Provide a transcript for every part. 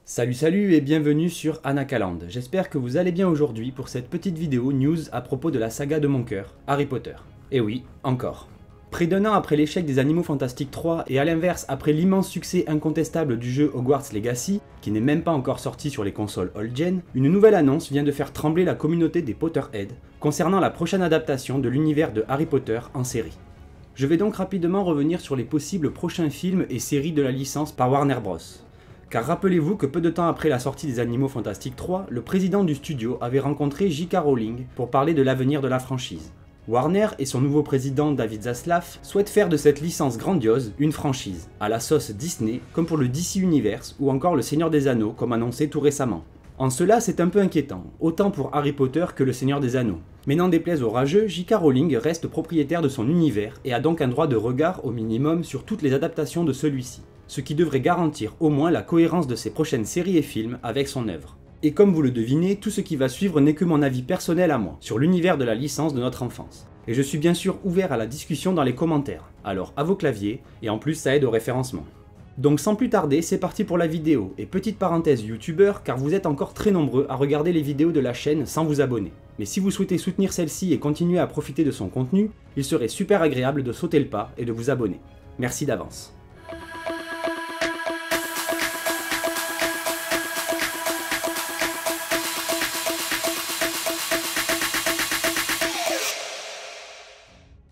Salut et bienvenue sur Anakaland. J'espère que vous allez bien aujourd'hui pour cette petite vidéo news à propos de la saga de mon cœur, Harry Potter. Et oui, encore. Près d'un an après l'échec des Animaux Fantastiques 3 et à l'inverse après l'immense succès incontestable du jeu Hogwarts Legacy, qui n'est même pas encore sorti sur les consoles old-gen, une nouvelle annonce vient de faire trembler la communauté des Potterheads concernant la prochaine adaptation de l'univers de Harry Potter en série. Je vais donc rapidement revenir sur les possibles prochains films et séries de la licence par Warner Bros. Car rappelez-vous que peu de temps après la sortie des Animaux Fantastiques 3, le président du studio avait rencontré J.K. Rowling pour parler de l'avenir de la franchise. Warner et son nouveau président David Zaslav souhaitent faire de cette licence grandiose une franchise, à la sauce Disney comme pour le DC Universe ou encore le Seigneur des Anneaux comme annoncé tout récemment. En cela c'est un peu inquiétant, autant pour Harry Potter que le Seigneur des Anneaux. Mais n'en déplaise aux rageux, J.K. Rowling reste propriétaire de son univers et a donc un droit de regard au minimum sur toutes les adaptations de celui-ci, ce qui devrait garantir au moins la cohérence de ses prochaines séries et films avec son œuvre. Et comme vous le devinez, tout ce qui va suivre n'est que mon avis personnel à moi, sur l'univers de la licence de notre enfance. Et je suis bien sûr ouvert à la discussion dans les commentaires, alors à vos claviers, et en plus ça aide au référencement. Donc sans plus tarder, c'est parti pour la vidéo, et petite parenthèse youtubeur, car vous êtes encore très nombreux à regarder les vidéos de la chaîne sans vous abonner. Mais si vous souhaitez soutenir celle-ci et continuer à profiter de son contenu, il serait super agréable de sauter le pas et de vous abonner. Merci d'avance.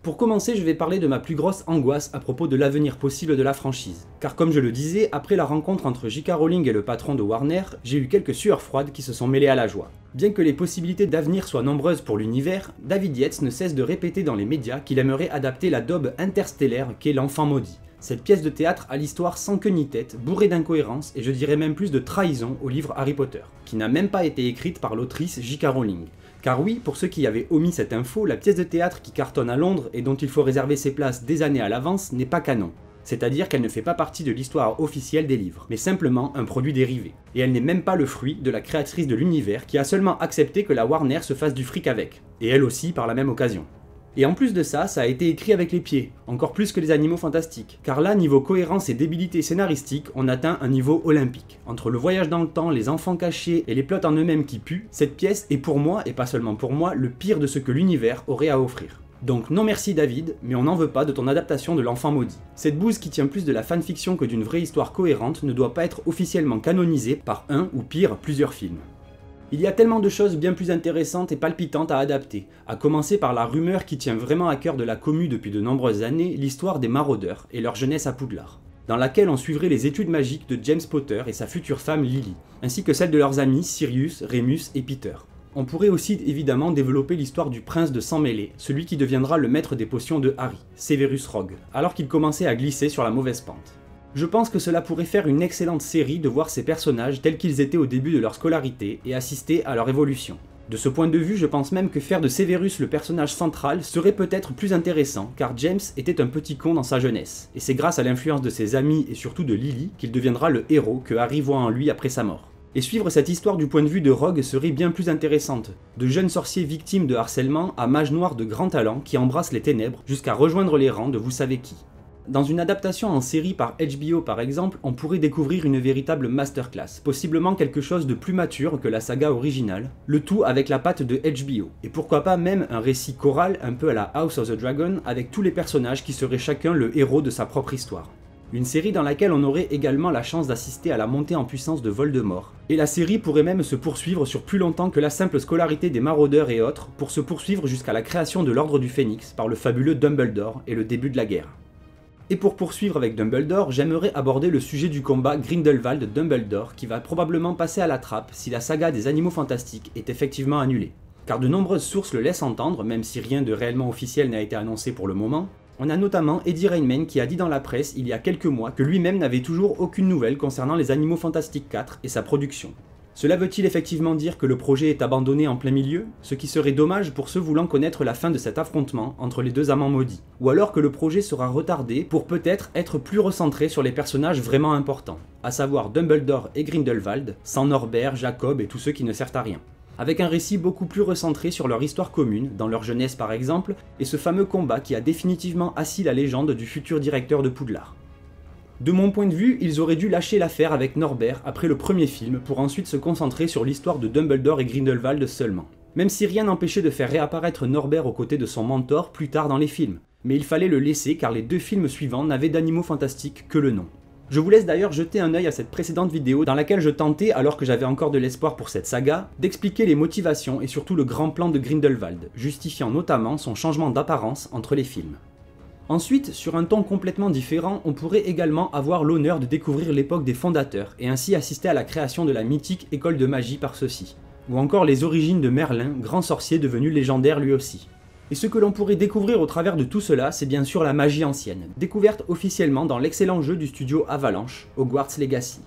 Pour commencer, je vais parler de ma plus grosse angoisse à propos de l'avenir possible de la franchise. Car comme je le disais, après la rencontre entre J.K. Rowling et le patron de Warner, j'ai eu quelques sueurs froides qui se sont mêlées à la joie. Bien que les possibilités d'avenir soient nombreuses pour l'univers, David Yates ne cesse de répéter dans les médias qu'il aimerait adapter la daube interstellaire qu'est l'Enfant Maudit. Cette pièce de théâtre à l'histoire sans queue ni tête, bourrée d'incohérences et je dirais même plus de trahison au livre Harry Potter, qui n'a même pas été écrite par l'autrice J.K. Rowling. Car oui, pour ceux qui avaient omis cette info, la pièce de théâtre qui cartonne à Londres et dont il faut réserver ses places des années à l'avance n'est pas canon. C'est-à-dire qu'elle ne fait pas partie de l'histoire officielle des livres, mais simplement un produit dérivé. Et elle n'est même pas le fruit de la créatrice de l'univers qui a seulement accepté que la Warner se fasse du fric avec, et elle aussi par la même occasion. Et en plus de ça, ça a été écrit avec les pieds, encore plus que les Animaux Fantastiques, car là, niveau cohérence et débilité scénaristique, on atteint un niveau olympique. Entre le voyage dans le temps, les enfants cachés et les plots en eux-mêmes qui puent, cette pièce est pour moi, et pas seulement pour moi, le pire de ce que l'univers aurait à offrir. Donc non merci David, mais on n'en veut pas de ton adaptation de l'Enfant Maudit. Cette bouse qui tient plus de la fanfiction que d'une vraie histoire cohérente ne doit pas être officiellement canonisée par un, ou pire, plusieurs films. Il y a tellement de choses bien plus intéressantes et palpitantes à adapter, à commencer par la rumeur qui tient vraiment à cœur de la commu depuis de nombreuses années, l'histoire des maraudeurs et leur jeunesse à Poudlard, dans laquelle on suivrait les études magiques de James Potter et sa future femme Lily, ainsi que celles de leurs amis Sirius, Remus et Peter. On pourrait aussi évidemment développer l'histoire du prince de sang mêlé, celui qui deviendra le maître des potions de Harry, Severus Rogue, alors qu'il commençait à glisser sur la mauvaise pente. Je pense que cela pourrait faire une excellente série de voir ces personnages tels qu'ils étaient au début de leur scolarité et assister à leur évolution. De ce point de vue, je pense même que faire de Severus le personnage central serait peut-être plus intéressant, car James était un petit con dans sa jeunesse, et c'est grâce à l'influence de ses amis et surtout de Lily qu'il deviendra le héros que Harry voit en lui après sa mort. Et suivre cette histoire du point de vue de Rogue serait bien plus intéressante, de jeunes sorciers victimes de harcèlement à mages noirs de grand talent qui embrassent les ténèbres jusqu'à rejoindre les rangs de vous savez qui. Dans une adaptation en série par HBO par exemple, on pourrait découvrir une véritable masterclass, possiblement quelque chose de plus mature que la saga originale, le tout avec la patte de HBO, et pourquoi pas même un récit choral un peu à la House of the Dragon avec tous les personnages qui seraient chacun le héros de sa propre histoire. Une série dans laquelle on aurait également la chance d'assister à la montée en puissance de Voldemort, et la série pourrait même se poursuivre sur plus longtemps que la simple scolarité des maraudeurs et autres, pour se poursuivre jusqu'à la création de l'Ordre du Phénix par le fabuleux Dumbledore et le début de la guerre. Et pour poursuivre avec Dumbledore, j'aimerais aborder le sujet du combat Grindelwald-Dumbledore qui va probablement passer à la trappe si la saga des Animaux Fantastiques est effectivement annulée. Car de nombreuses sources le laissent entendre, même si rien de réellement officiel n'a été annoncé pour le moment. On a notamment Eddie Redmayne qui a dit dans la presse il y a quelques mois que lui-même n'avait toujours aucune nouvelle concernant les Animaux Fantastiques 4 et sa production. Cela veut-il effectivement dire que le projet est abandonné en plein milieu, ce qui serait dommage pour ceux voulant connaître la fin de cet affrontement entre les deux amants maudits, ou alors que le projet sera retardé pour peut-être être plus recentré sur les personnages vraiment importants, à savoir Dumbledore et Grindelwald, sans Norbert, Jacob et tous ceux qui ne servent à rien. Avec un récit beaucoup plus recentré sur leur histoire commune, dans leur jeunesse par exemple, et ce fameux combat qui a définitivement assis la légende du futur directeur de Poudlard. De mon point de vue, ils auraient dû lâcher l'affaire avec Norbert après le premier film pour ensuite se concentrer sur l'histoire de Dumbledore et Grindelwald seulement. Même si rien n'empêchait de faire réapparaître Norbert aux côtés de son mentor plus tard dans les films. Mais il fallait le laisser car les 2 films suivants n'avaient d'animaux fantastiques que le nom. Je vous laisse d'ailleurs jeter un œil à cette précédente vidéo dans laquelle je tentais, alors que j'avais encore de l'espoir pour cette saga, d'expliquer les motivations et surtout le grand plan de Grindelwald, justifiant notamment son changement d'apparence entre les films. Ensuite, sur un ton complètement différent, on pourrait également avoir l'honneur de découvrir l'époque des fondateurs et ainsi assister à la création de la mythique école de magie par ceux-ci. Ou encore les origines de Merlin, grand sorcier devenu légendaire lui aussi. Et ce que l'on pourrait découvrir au travers de tout cela, c'est bien sûr la magie ancienne, découverte officiellement dans l'excellent jeu du studio Avalanche, Hogwarts Legacy.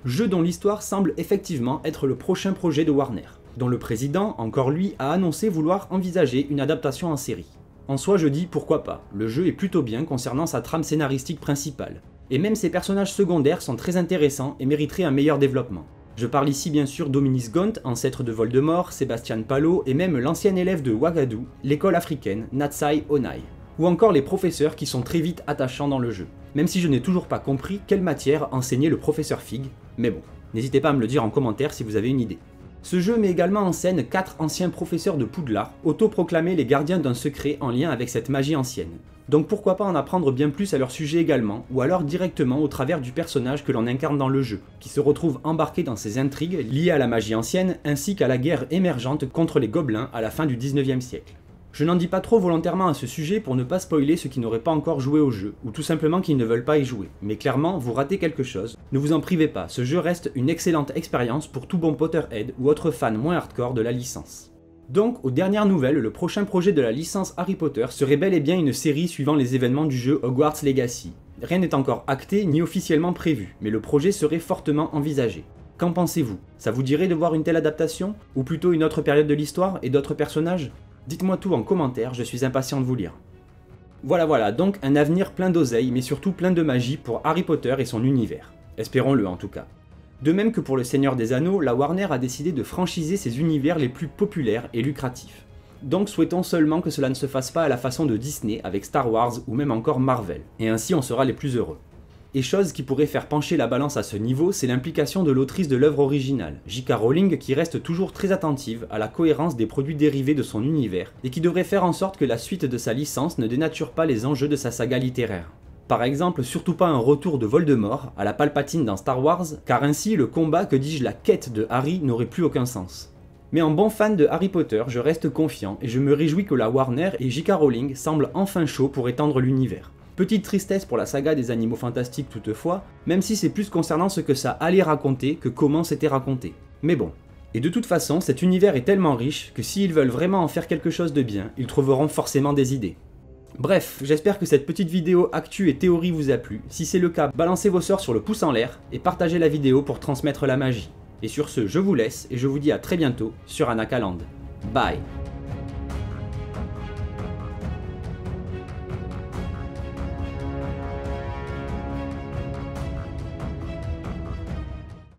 Jeu dont l'histoire semble effectivement être le prochain projet de Warner, dont le président, encore lui, a annoncé vouloir envisager une adaptation en série. En soi, je dis pourquoi pas, le jeu est plutôt bien concernant sa trame scénaristique principale, et même ses personnages secondaires sont très intéressants et mériteraient un meilleur développement. Je parle ici bien sûr d'Ominis Gaunt, ancêtre de Voldemort, Sébastien Palo et même l'ancien élève de Ouagadou, l'école africaine, Natsai Onai. Ou encore les professeurs qui sont très vite attachants dans le jeu. Même si je n'ai toujours pas compris quelle matière enseignait le professeur Fig, mais bon, n'hésitez pas à me le dire en commentaire si vous avez une idée. Ce jeu met également en scène 4 anciens professeurs de Poudlard, autoproclamés les gardiens d'un secret en lien avec cette magie ancienne. Donc pourquoi pas en apprendre bien plus à leur sujet également, ou alors directement au travers du personnage que l'on incarne dans le jeu, qui se retrouve embarqué dans ces intrigues liées à la magie ancienne, ainsi qu'à la guerre émergente contre les gobelins à la fin du 19e siècle. Je n'en dis pas trop volontairement à ce sujet pour ne pas spoiler ceux qui n'auraient pas encore joué au jeu, ou tout simplement qui ne veulent pas y jouer, mais clairement vous ratez quelque chose, ne vous en privez pas, ce jeu reste une excellente expérience pour tout bon Potterhead ou autre fan moins hardcore de la licence. Donc, aux dernières nouvelles, le prochain projet de la licence Harry Potter serait bel et bien une série suivant les événements du jeu Hogwarts Legacy. Rien n'est encore acté ni officiellement prévu, mais le projet serait fortement envisagé. Qu'en pensez-vous? Ça vous dirait de voir une telle adaptation? Ou plutôt une autre période de l'histoire et d'autres personnages? Dites-moi tout en commentaire, je suis impatient de vous lire. Voilà, donc un avenir plein d'oseille, mais surtout plein de magie pour Harry Potter et son univers. Espérons-le en tout cas. De même que pour le Seigneur des Anneaux, la Warner a décidé de franchiser ses univers les plus populaires et lucratifs. Donc souhaitons seulement que cela ne se fasse pas à la façon de Disney avec Star Wars ou même encore Marvel, et ainsi on sera les plus heureux. Et chose qui pourrait faire pencher la balance à ce niveau, c'est l'implication de l'autrice de l'œuvre originale, J.K. Rowling, qui reste toujours très attentive à la cohérence des produits dérivés de son univers, et qui devrait faire en sorte que la suite de sa licence ne dénature pas les enjeux de sa saga littéraire. Par exemple, surtout pas un retour de Voldemort, à la Palpatine dans Star Wars, car ainsi le combat, que dis-je, la quête de Harry n'aurait plus aucun sens. Mais en bon fan de Harry Potter, je reste confiant et je me réjouis que la Warner et J.K. Rowling semblent enfin chauds pour étendre l'univers. Petite tristesse pour la saga des Animaux Fantastiques toutefois, même si c'est plus concernant ce que ça allait raconter que comment c'était raconté. Mais bon. Et de toute façon, cet univers est tellement riche que s'ils veulent vraiment en faire quelque chose de bien, ils trouveront forcément des idées. Bref, j'espère que cette petite vidéo actu et théorie vous a plu. Si c'est le cas, balancez vos sorts sur le pouce en l'air et partagez la vidéo pour transmettre la magie. Et sur ce, je vous laisse et je vous dis à très bientôt sur Anakaland. Bye.